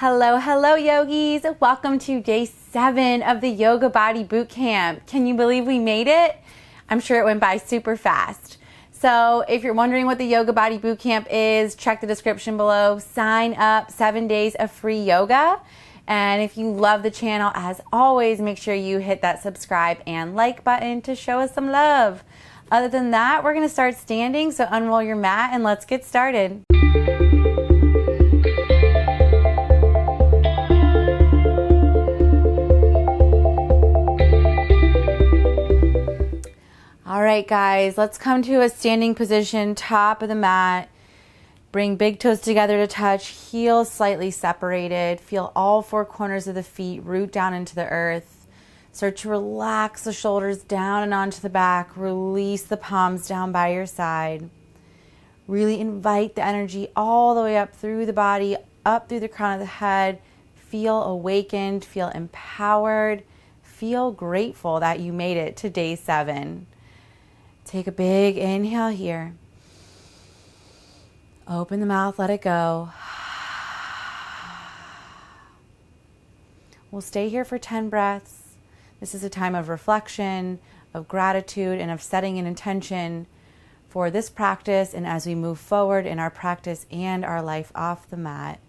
Hello, hello yogis. Welcome to day 7 of the Yoga Body Bootcamp. Can you believe we made it? I'm sure it went by super fast. So if you're wondering what the Yoga Body Bootcamp is, check the description below. Sign up, 7 days of free yoga. And if you love the channel, as always, make sure you hit that subscribe and like button to show us some love. Other than that, we're gonna start standing, so unroll your mat and let's get started. All right, guys, let's come to a standing position, top of the mat. Bring big toes together to touch, heels slightly separated. Feel all 4 corners of the feet root down into the earth. Start to relax the shoulders down and onto the back. Release the palms down by your side. Really invite the energy all the way up through the body, up through the crown of the head. Feel awakened, feel empowered. Feel grateful that you made it to day 7. Take a big inhale here. Open the mouth, let it go. We'll stay here for 10 breaths. This is a time of reflection, of gratitude, and of setting an intention for this practice and as we move forward in our practice and our life off the mat.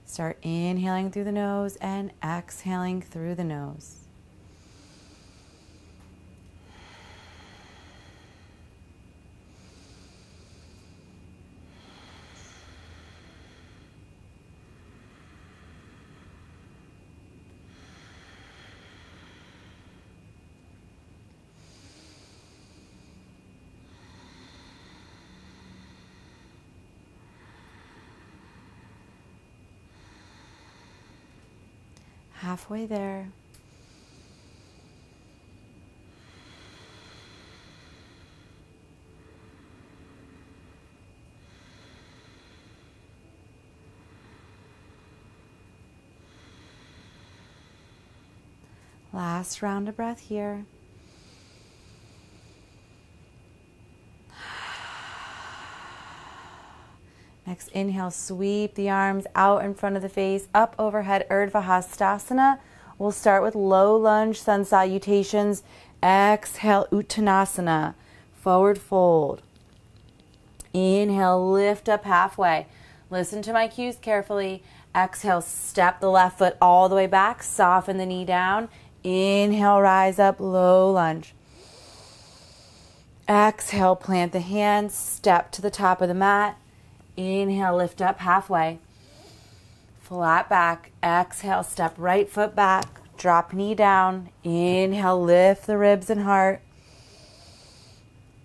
Start inhaling through the nose and exhaling through the nose. Halfway there. Last round of breath here. Next inhale, sweep the arms out in front of the face, up overhead, 𝗪𝗲𝗏 𝗪𝗏. We'll start with low lunge, sun salutations. Exhale, Uttanasana, forward fold. Inhale, lift up halfway. Listen to my cues carefully. Exhale, step the left foot all the way back, soften the knee down. Inhale, rise up, low lunge. Exhale, plant the hands, step to the top of the mat. Inhale, lift up halfway. Flat back. Exhale, step right foot back. Drop knee down. Inhale, lift the ribs and heart.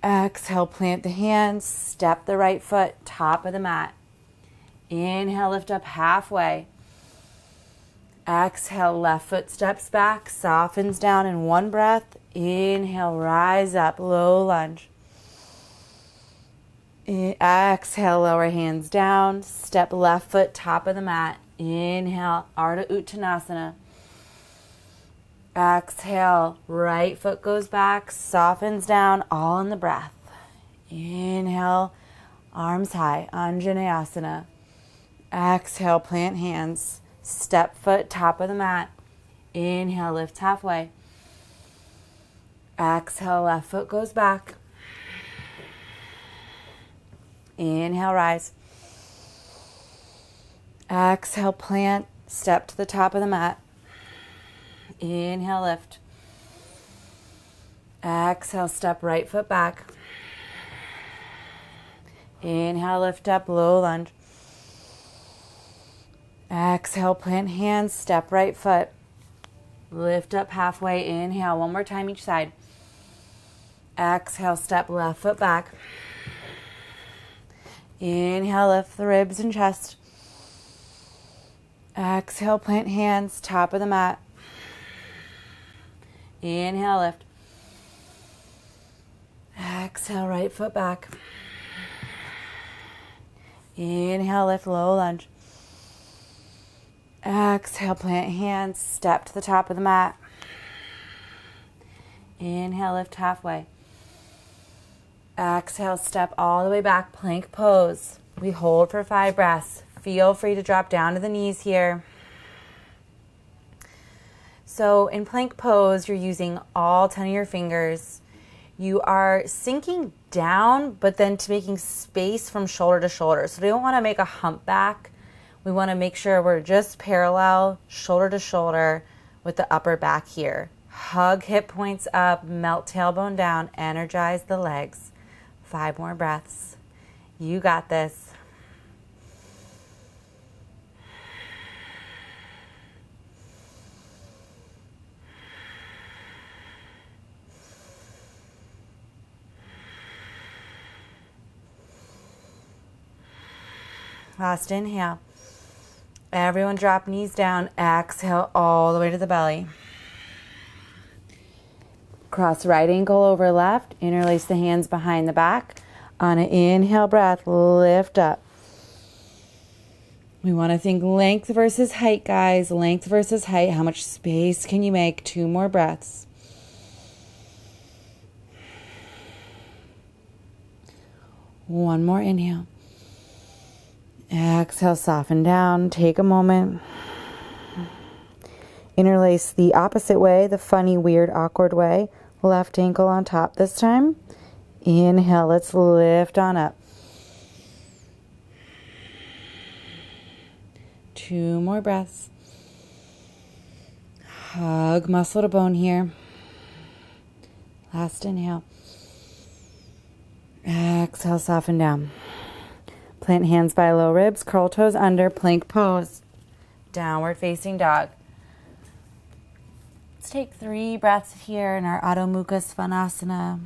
Exhale, plant the hands. Step the right foot, top of the mat. Inhale, lift up halfway. Exhale, left foot steps back, softens down in one breath. Inhale, rise up, low lunge. Exhale, lower hands down. Step left foot, top of the mat. Inhale, Ardha Uttanasana. Exhale, right foot goes back, softens down, all in the breath. Inhale, arms high, Anjaneyasana. Exhale, plant hands. Step foot, top of the mat. Inhale, lift halfway. Exhale, left foot goes back. Inhale, rise. Exhale, plant, step to the top of the mat. Inhale, lift. Exhale, step right foot back. Inhale, lift up, low lunge. Exhale, plant hands, step right foot. Lift up halfway, inhale, one more time each side. Exhale, step left foot back. Inhale, lift the ribs and chest. Exhale, plant hands, top of the mat. Inhale, lift. Exhale, right foot back. Inhale, lift, low lunge. Exhale, plant hands, step to the top of the mat. Inhale, lift halfway. Exhale, step all the way back, plank pose. We hold for 5 breaths. Feel free to drop down to the knees here. So in plank pose, you're using all 10 of your fingers. You are sinking down, but then to making space from shoulder to shoulder. So we don't want to make a humpback. We want to make sure we're just parallel, shoulder to shoulder with the upper back here. Hug hip points up, melt tailbone down, energize the legs. 5 more breaths. You got this. Last inhale. Everyone drop knees down. Exhale all the way to the belly. Cross right ankle over left. Interlace the hands behind the back. On an inhale breath, lift up. We want to think length versus height, guys. Length versus height. How much space can you make? 2 more breaths. One more inhale. Exhale, soften down. Take a moment. Interlace the opposite way, the funny, weird, awkward way. Left ankle on top this time. Inhale, let's lift on up. 2 more breaths. Hug muscle to bone here. Last inhale. Exhale, soften down. Plant hands by low ribs, curl toes under, plank pose. Downward facing dog. Let's take 3 breaths here in our Adho Mukha Svanasana.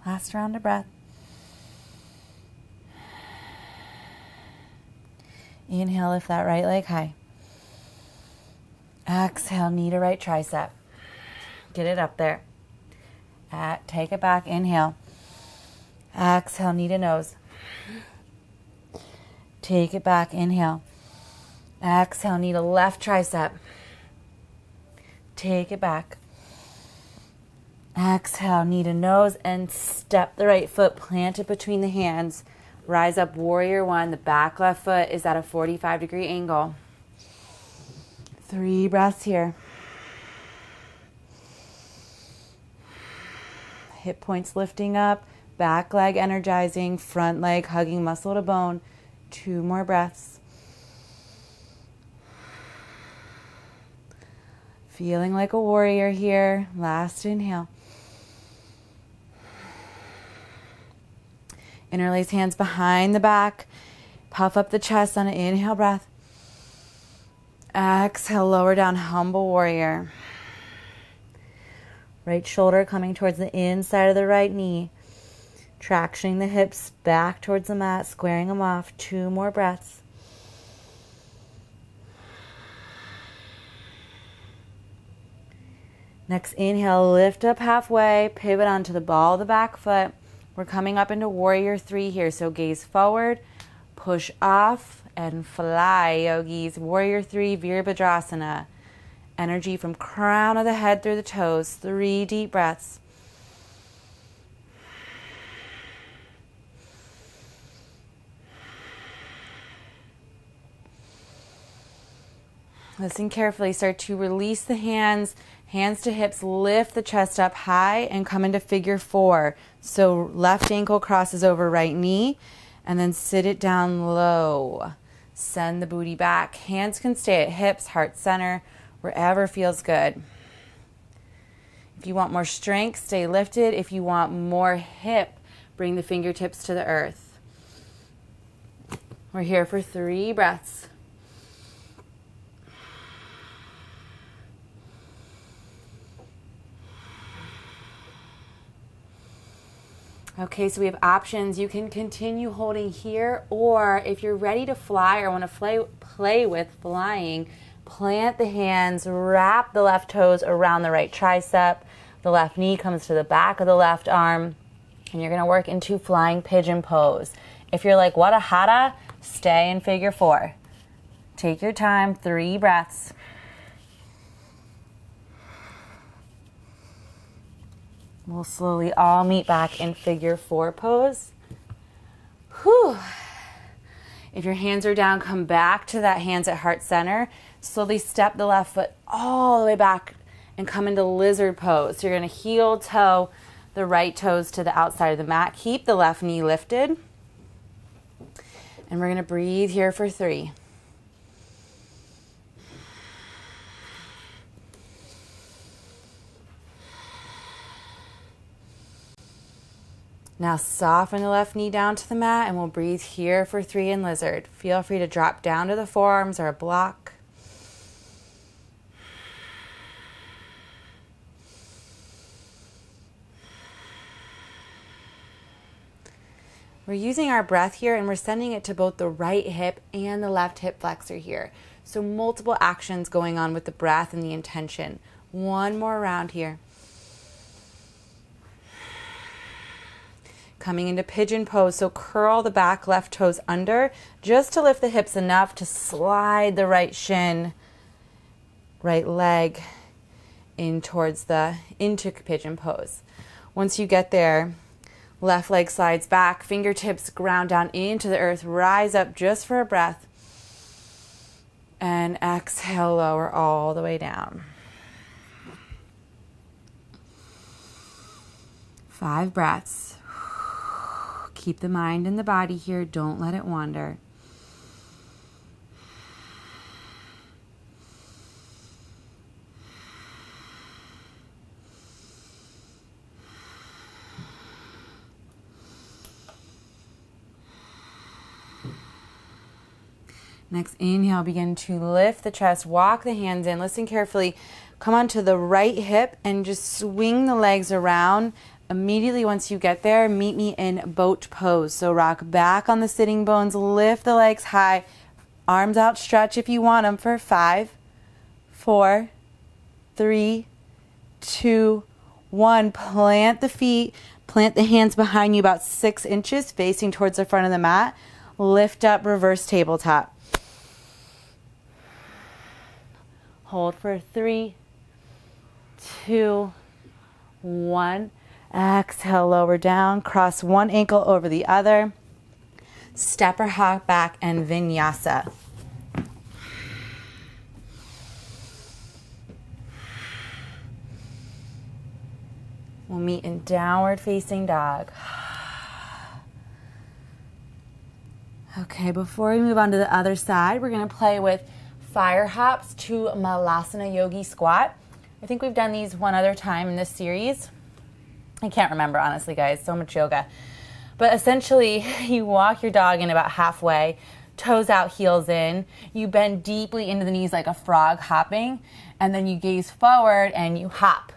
Last round of breath. Inhale, lift that right leg high. Exhale, knee to right tricep. Get it up there. Take it back, inhale. Exhale, knee to nose. Take it back, inhale. Exhale, knee to left tricep. Take it back. Exhale, knee to nose, and step the right foot, plant it between the hands. Rise up, warrior 1. The back left foot is at a 45-degree angle. 3 breaths here. Hip points lifting up, back leg energizing, front leg hugging muscle to bone. 2 more breaths. Feeling like a warrior here. Last inhale. Interlace hands behind the back. Puff up the chest on an inhale breath. Exhale, lower down, humble warrior. Right shoulder coming towards the inside of the right knee. Tractioning the hips back towards the mat, squaring them off. 2 more breaths. Next inhale, lift up halfway, pivot onto the ball of the back foot. We're coming up into warrior 3 here, so gaze forward, push off, and fly, yogis. Warrior 3, 𝗪𝗡. Energy from crown of the head through the toes. 3 deep breaths. Listen carefully. Start to release the hands. Hands to hips, lift the chest up high and come into figure 4. So left ankle crosses over right knee and then sit it down low. Send the booty back. Hands can stay at hips, heart center, wherever feels good. If you want more strength, stay lifted. If you want more hip, bring the fingertips to the earth. We're here for 3 breaths. Okay, so we have options. You can continue holding here, or if you're ready to fly or want to play with flying, plant the hands, wrap the left toes around the right tricep. The left knee comes to the back of the left arm, and you're going to work into flying pigeon pose. If you're like, what a hada, stay in figure 4. Take your time, 3 breaths. We'll slowly all meet back in figure 4 pose. Whew. If your hands are down, come back to that hands at heart center. Slowly step the left foot all the way back and come into lizard pose. So you're going to heel toe the right toes to the outside of the mat. Keep the left knee lifted. And we're going to breathe here for 3. Now soften the left knee down to the mat and we'll breathe here for 3 in lizard. Feel free to drop down to the forearms or a block. We're using our breath here and we're sending it to both the right hip and the left hip flexor here. So multiple actions going on with the breath and the intention. One more round here. Coming into pigeon pose, so curl the back left toes under just to lift the hips enough to slide the right shin, right leg into pigeon pose. Once you get there, left leg slides back, fingertips ground down into the earth, rise up just for a breath, and exhale, lower all the way down. 5 breaths. Keep the mind and the body here. Don't let it wander. Next inhale, begin to lift the chest, walk the hands in, listen carefully. Come onto the right hip and just swing the legs around. Immediately once you get there, meet me in boat pose. So rock back on the sitting bones, lift the legs high, arms out, stretch if you want them for 5, 4, 3, 2, 1. Plant the feet, plant the hands behind you about 6 inches facing towards the front of the mat. Lift up, reverse tabletop. Hold for 3, 2, 1. Exhale, lower down, cross one ankle over the other. Step or hop back and vinyasa. We'll meet in downward facing dog. Okay, before we move on to the other side, we're going to play with fire hops to Malasana Yogi Squat. I think we've done these one other time in this series. I can't remember, honestly, guys. So much yoga. But essentially, you walk your dog in about halfway, toes out, heels in. You bend deeply into the knees like a frog hopping, and then you gaze forward and you hop.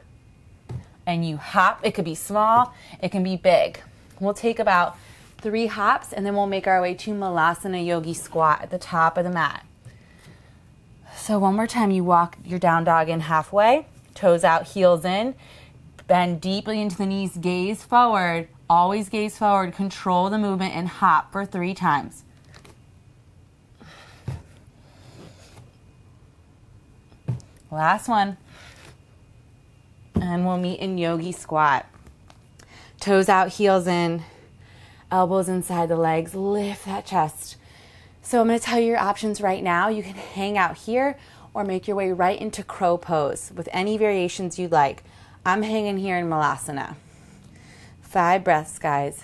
And you hop. It could be small. It can be big. We'll take about 3 hops, and then we'll make our way to Malasana Yogi Squat at the top of the mat. So one more time, you walk your down dog in halfway, toes out, heels in. Bend deeply into the knees, gaze forward, always gaze forward, control the movement and hop for 3 times. Last one. And we'll meet in yogi squat. Toes out, heels in, elbows inside the legs, lift that chest. So I'm going to tell you your options right now. You can hang out here or make your way right into crow pose with any variations you'd like. I'm hanging here in Malasana. 5 breaths, guys.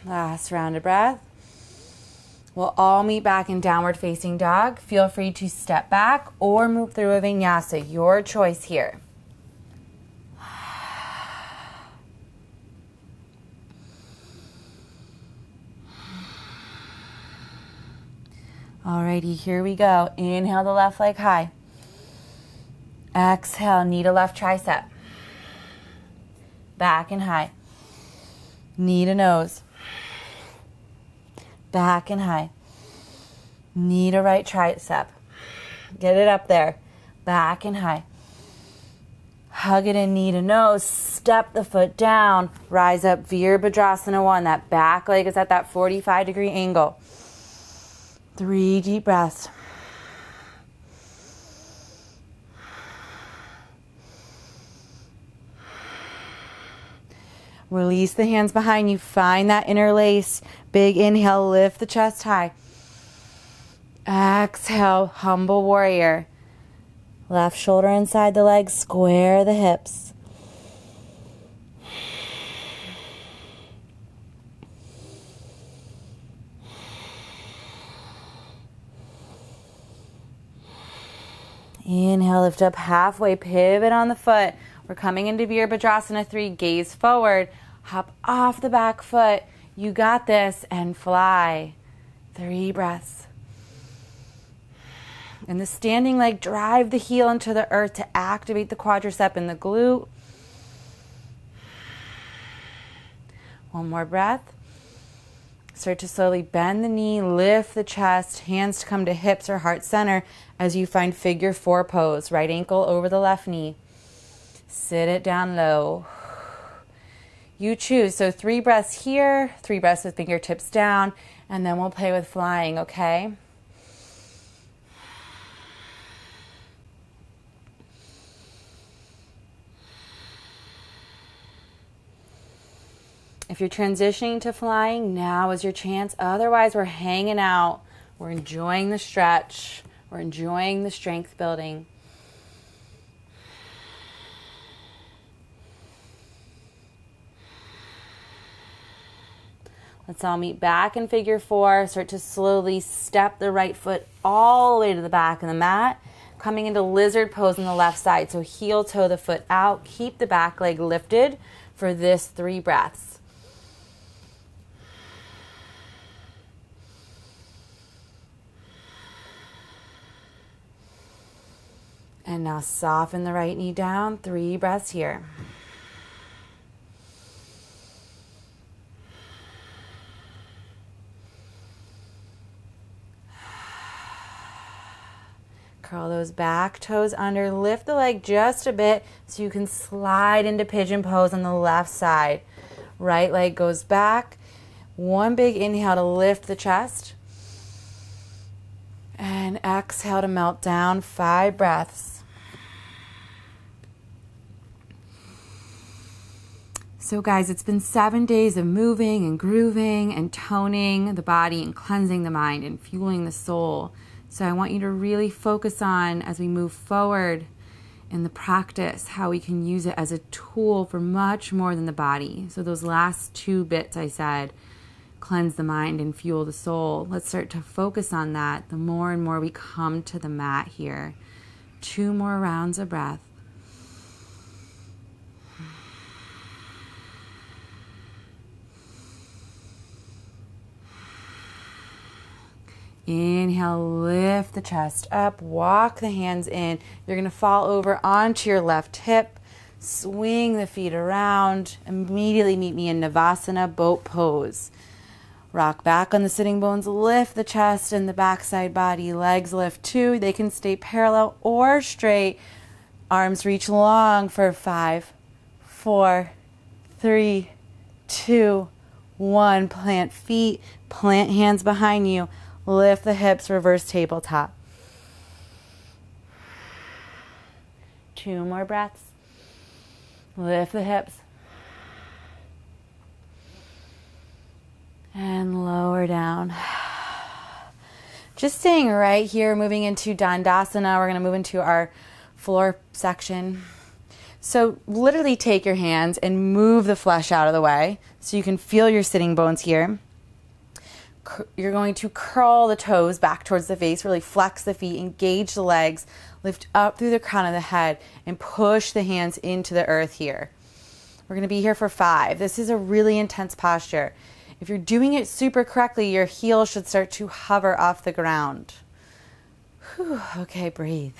Last round of breath. We'll all meet back in downward facing dog. Feel free to step back or move through a vinyasa. Your choice here. Alrighty, here we go. Inhale the left leg high. Exhale, knee to left tricep. Back and high. Knee to nose. Back and high. Knee to right tricep. Get it up there. Back and high. Hug it in, knee to nose. Step the foot down. Rise up, 𝗪𝗲𝗃 𝗀𝗏. That back leg is at that 45-degree angle. 3 deep breaths. Release the hands behind you. Find that interlace. Big inhale, lift the chest high. Exhale, humble warrior. Left shoulder inside the leg, square the hips. Inhale, lift up halfway, pivot on the foot. We're coming into 𝗪𝗲𝗃 3, gaze forward, hop off the back foot. You got this, and fly. 3 breaths. And the standing leg, drive the heel into the earth to activate the quadricep and the glute. 1 more breath. Start to slowly bend the knee, lift the chest, hands to come to hips or heart center as you find figure 4 pose. Right ankle over the left knee. Sit it down low. You choose. So 3 breaths here, 3 breaths with fingertips down, and then we'll play with flying, okay? If you're transitioning to flying, now is your chance. Otherwise, we're hanging out. We're enjoying the stretch. We're enjoying the strength building. Let's all meet back in figure 4. Start to slowly step the right foot all the way to the back of the mat. Coming into lizard pose on the left side. So heel toe the foot out. Keep the back leg lifted for this 3 breaths. And now soften the right knee down. 3 breaths here. Curl those back toes under. Lift the leg just a bit so you can slide into pigeon pose on the left side. Right leg goes back. 1 big inhale to lift the chest. And exhale to melt down. 5 breaths. So guys, it's been 7 days of moving and grooving and toning the body and cleansing the mind and fueling the soul. So I want you to really focus on, as we move forward in the practice, how we can use it as a tool for much more than the body. So those last 2 bits I said, cleanse the mind and fuel the soul. Let's start to focus on that the more and more we come to the mat here. 2 more rounds of breath. Inhale, lift the chest up, walk the hands in. You're going to fall over onto your left hip, swing the feet around, immediately meet me in Navasana, boat pose. Rock back on the sitting bones, lift the chest and the backside body, legs lift too. They can stay parallel or straight. Arms reach long for 5, 4, 3, 2, 1. Plant feet, plant hands behind you. Lift the hips, reverse tabletop. 2 more breaths. Lift the hips. And lower down. Just staying right here, moving into Dandasana. We're going to move into our floor section. So literally take your hands and move the flesh out of the way so you can feel your sitting bones here. You're going to curl the toes back towards the face, really flex the feet, engage the legs, lift up through the crown of the head, and push the hands into the earth here. We're going to be here for 5. This is a really intense posture. If you're doing it super correctly, your heels should start to hover off the ground. Whew, okay, breathe.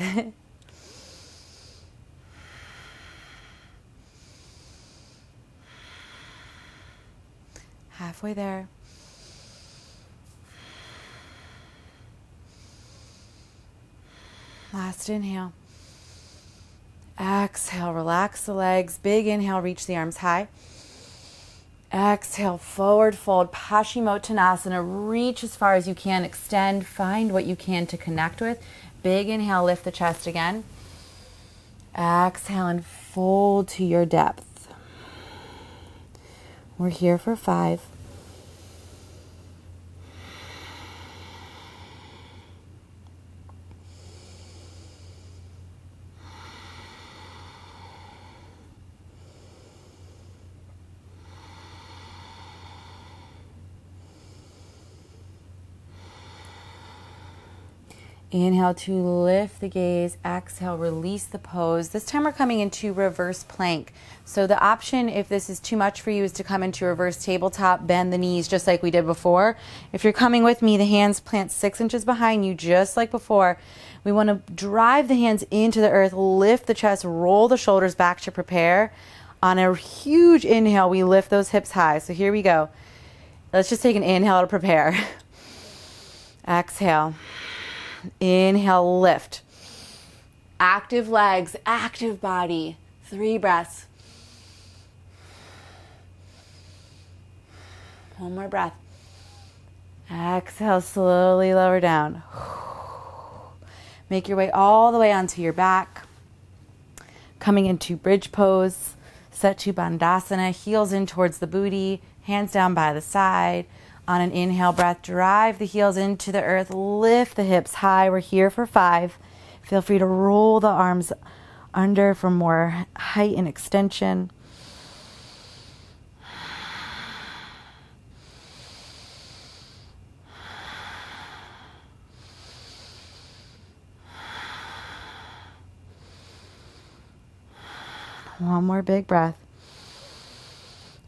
Halfway there. Last inhale. Exhale, relax the legs. Big inhale, reach the arms high. Exhale, forward fold, Paschimottanasana. Reach as far as you can, extend, find what you can to connect with. Big inhale, lift the chest again. Exhale and fold to your depth. We're here for 5. Inhale to lift the gaze. Exhale, release the pose. This time we're coming into reverse plank. So the option, if this is too much for you, is to come into reverse tabletop, bend the knees just like we did before. If you're coming with me, the hands plant 6 inches behind you, just like before. We want to drive the hands into the earth, lift the chest, roll the shoulders back to prepare. On a huge inhale, we lift those hips high. So here we go. Let's just take an inhale to prepare. Exhale. Inhale, lift. Active legs, active body. 3 breaths. One more breath. Exhale, slowly lower down. Make your way all the way onto your back. Coming into bridge pose, Setu Bandhasana, heels in towards the booty, hands down by the side. On an inhale breath, drive the heels into the earth, lift the hips high. We're here for 5. Feel free to roll the arms under for more height and extension. One more big breath.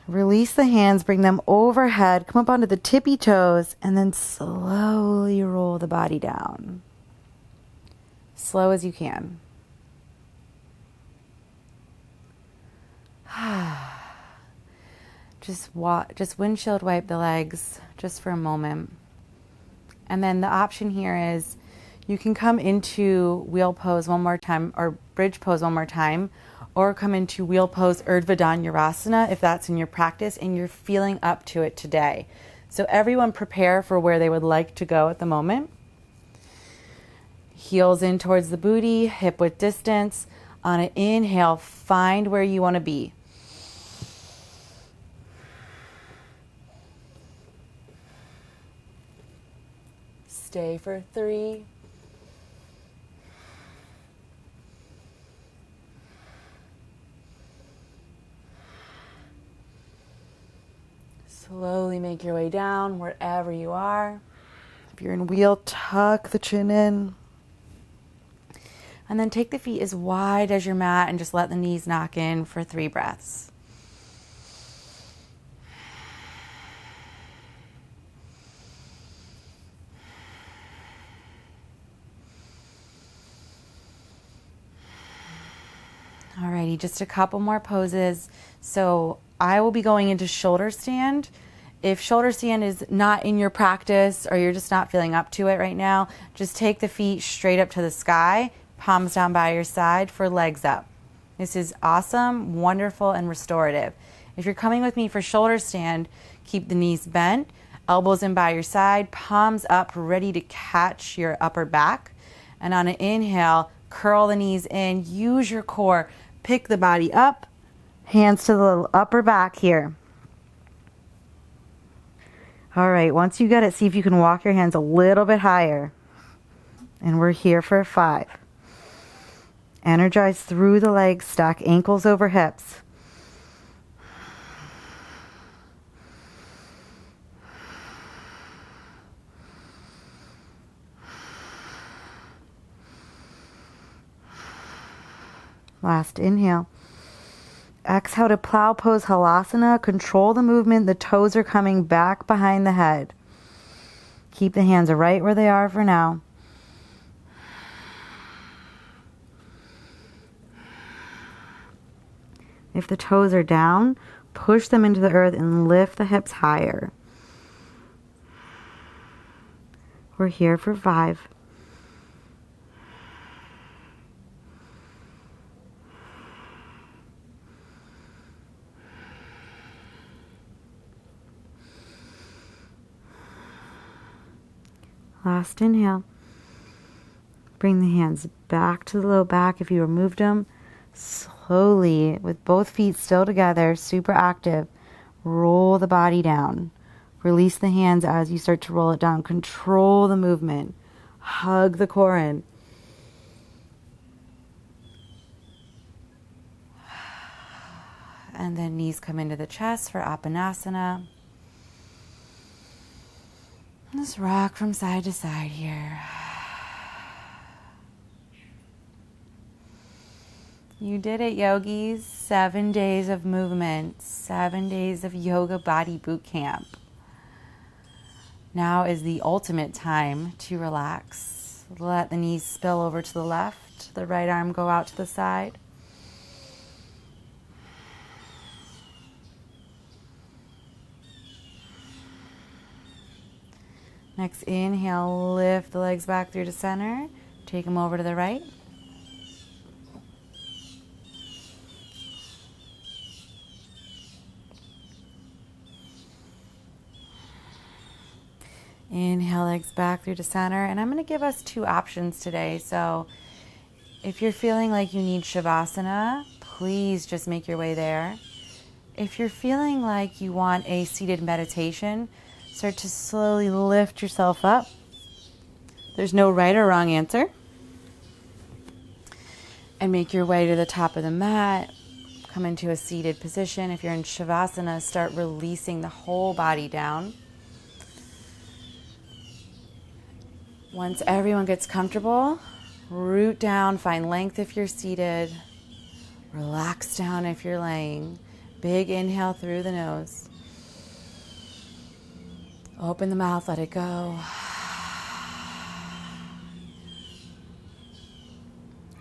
Release the hands, bring them overhead, come up onto the tippy toes, and then slowly roll the body down. Slow as you can. Just windshield wipe the legs just for a moment. And then the option here is you can come into wheel pose one more time, or bridge pose one more time, or come into wheel pose Urdhva Dhanurasana if that's in your practice and you're feeling up to it today. So everyone prepare for where they would like to go at the moment. Heels in towards the booty, hip width distance. On an inhale, find where you want to be. Stay for 3. Slowly make your way down wherever you are. If you're in wheel, tuck the chin in. And then take the feet as wide as your mat and just let the knees knock in for 3 breaths. Alrighty, just a couple more poses. So I will be going into shoulder stand. If shoulder stand is not in your practice or you're just not feeling up to it right now, just take the feet straight up to the sky, palms down by your side for legs up. This is awesome, wonderful, and restorative. If you're coming with me for shoulder stand, keep the knees bent, elbows in by your side, palms up, ready to catch your upper back. And on an inhale, curl the knees in, use your core, pick the body up, hands to the upper back here. All right, once you get it, see if you can walk your hands a little bit higher. And we're here for 5. Energize through the legs, stack ankles over hips. Last inhale. Exhale to plow pose halasana. Control the movement. The toes are coming back behind the head. Keep the hands right where they are for now. If the toes are down, push them into the earth and lift the hips higher. We're here for 5. Last inhale. Bring the hands back to the low back. If you removed them, slowly, with both feet still together, super active, roll the body down. Release the hands as you start to roll it down. Control the movement. Hug the core in. And then knees come into the chest for Apanasana. Just rock from side to side here. You did it, yogis. 7 days of movement, 7 days of yoga body boot camp. Now is the ultimate time to relax. Let the knees spill over to the left, the right arm go out to the side. Next inhale, lift the legs back through to center. Take them over to the right. Inhale, legs back through to center. And I'm going to give us 2 options today. So if you're feeling like you need Shavasana, please just make your way there. If you're feeling like you want a seated meditation, start to slowly lift yourself up. There's no right or wrong answer. And make your way to the top of the mat. Come into a seated position. If you're in Shavasana, start releasing the whole body down. Once everyone gets comfortable, root down, find length if you're seated. Relax down if you're laying. Big inhale through the nose. Open the mouth, let it go.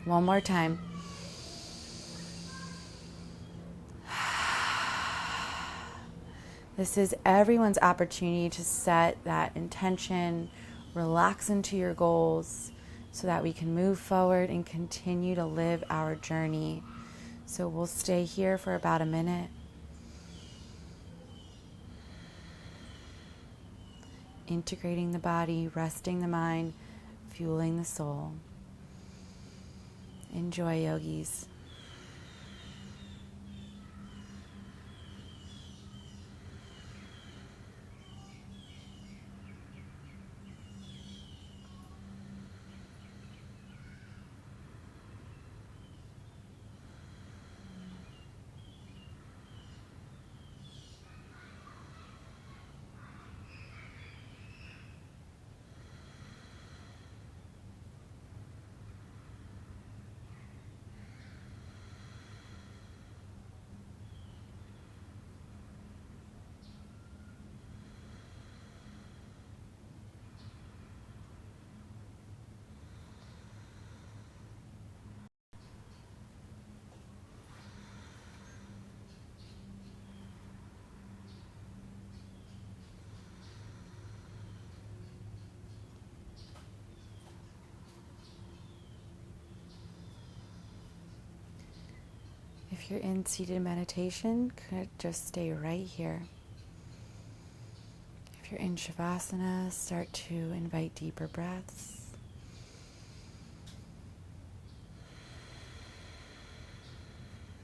One more time. This is everyone's opportunity to set that intention, relax into your goals so that we can move forward and continue to live our journey. So we'll stay here for about a minute. Integrating the body, resting the mind, fueling the soul. Enjoy, yogis. If you're in seated meditation, could just stay right here. If you're in Shavasana, start to invite deeper breaths.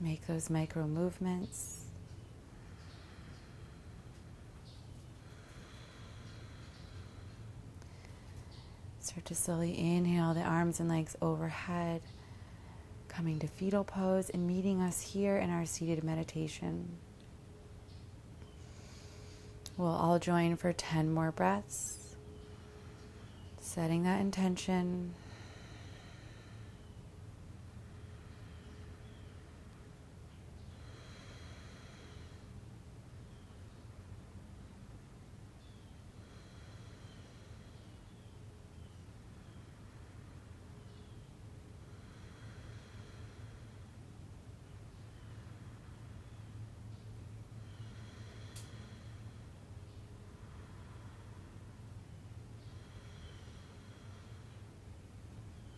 Make those micro movements. Start to slowly inhale the arms and legs overhead, coming to fetal pose and meeting us here in our seated meditation. We'll all join for 10 more breaths, setting that intention.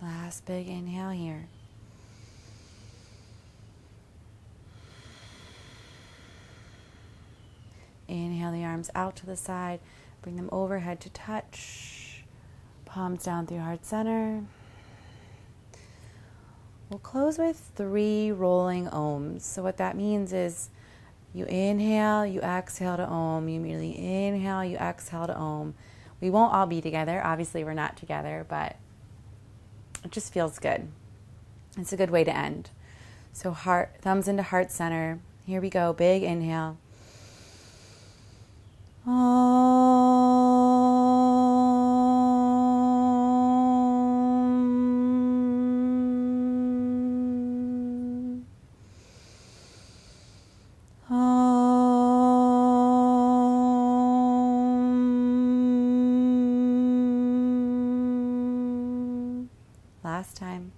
Last big inhale here. Inhale the arms out to the side, bring them overhead to touch. Palms down through heart center. We'll close with 3 rolling ohms. So what that means is you inhale, you exhale to Om. You immediately inhale, you exhale to Om. We won't all be together. Obviously, we're not together, but it just feels good. It's a good way to end. So heart, thumbs into heart center. Here we go. Big inhale. Last time.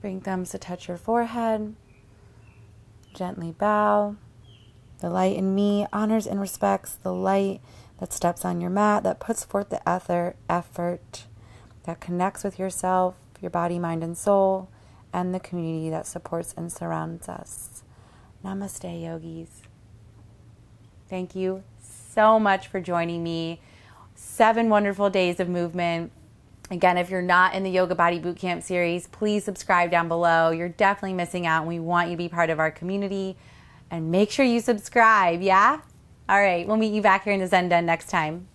Bring thumbs to touch your forehead. Gently bow. The light in me honors and respects the light that steps on your mat, that puts forth the effort, that connects with yourself, your body, mind, and soul, and the community that supports and surrounds us. Namaste, yogis. Thank you so much for joining me. 7 wonderful days of movement. Again, if you're not in the Yoga Body Bootcamp series, please subscribe down below. You're definitely missing out, and we want you to be part of our community. And make sure you subscribe, yeah? All right, we'll meet you back here in the Zen Den next time.